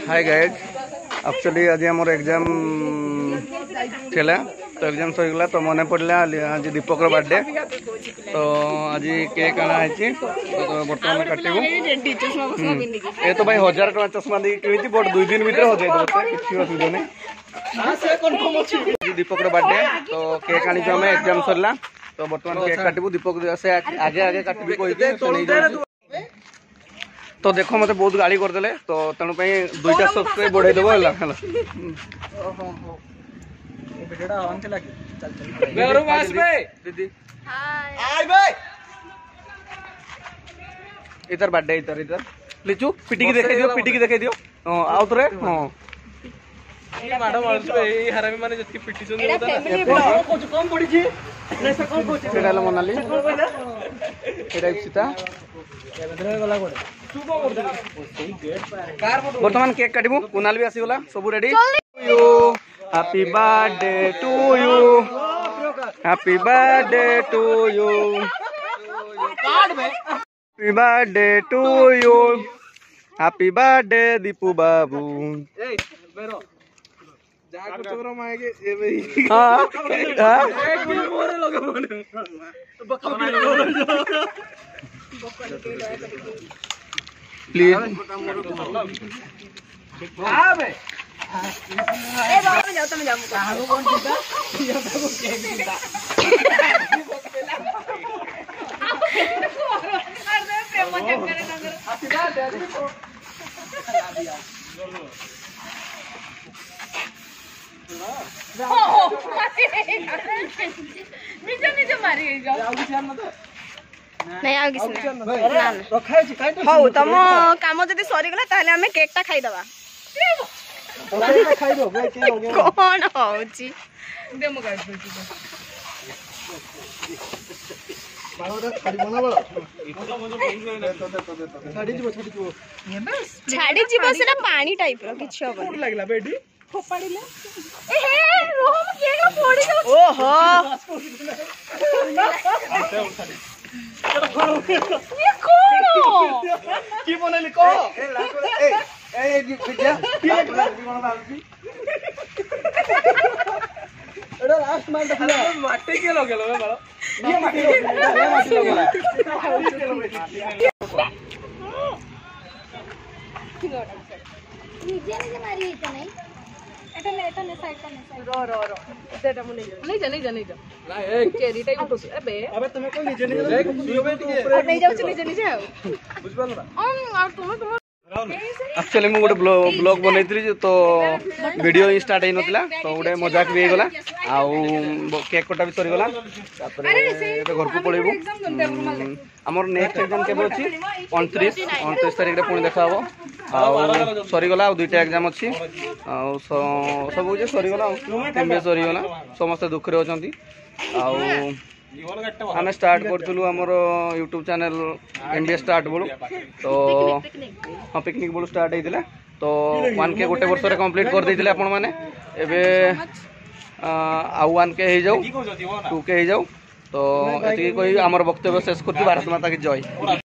Hi guys actually आज आम exam थिला तो एग्जाम सरीगला तो मन पड़ा आज दीपक बर्थडे तो आज केक आना है तो बर्तमान काटू ये तो भाई 1000 टका चश्मा दी कि बट 2 दिन भीतर हो जाए किसी असुविधा नहीं दीपक बर्थडे तो केक आनी आम एग्जाम सरला तो बर्तमान केक काटू दीपक से आगे आगे काटबी कही तो देखो मत बहुत गाड़ी करदे तो तेणु 2टा सब्सक्राइब बढ़ाई देव इधर बर्थडे इधर इधर लिचू पिटी की देखे दियो आउ थरे हां माडो मारछे हरामी माने जति पिटी एटा कम पड़ी छी प्रेशर कम पड़ी सेडाला मनाली एटा सीता बर्तमान केक काटबू कुनाल भी आसीगला सब ready happy birthday to you happy birthday to you happy birthday to you happy birthday Deepu बाबू प्लीज नहीं आ हौ तुम कम जब सरीगला ताले आमे केकटा खाईदबा कौन होची छाड़ी जीव से पानी टाइप रो किछ होबो लागला बेडी फोपाड़िले ए हे रोहम केक फोड़ी दो ओहो ये कौन की बनैली को ए विद्या की कोन बाबूजी एडा लास्ट मान देखला माटी के लगेलो बे बालो ये माटी लगेला निजे निजे मारी इतना नहीं एटा ने साइड रो इधर नहीं जा ना ए चेरी टाइप उठो अबे तुम्हें कोई निजे नहीं जाओ बुझ पालो ना और तुम एक्चुअली मुझे गोटे ब्लॉग बनई तो वीडियो ही स्टार्ट होता तो गोटे मजाक भी होगला आउ केक कटा भी सरीगला घर को पड़ेबू आमर नेक्स्ट एग्जाम केबे अछि 29 तारिख पुणी देखा हम सरीगला 2टा एग्जाम अच्छी सब जे सरीगला एमबीए सरीगला समस्त दुख रे अछंती आम स्टार्ट करूँ आमर यूट्यूब चैनल एमबीए स्टार्ट बोलू तो हाँ पिकनिक बोलू स्टार्ट होता तो 1K गोटे वर्ष कंप्लीट कर देते आपण मैंने एबे आउ 1K हो जाऊ 2K हो जाऊ तो ये आमर वक्तव्य शेष कर भारत माता की जय।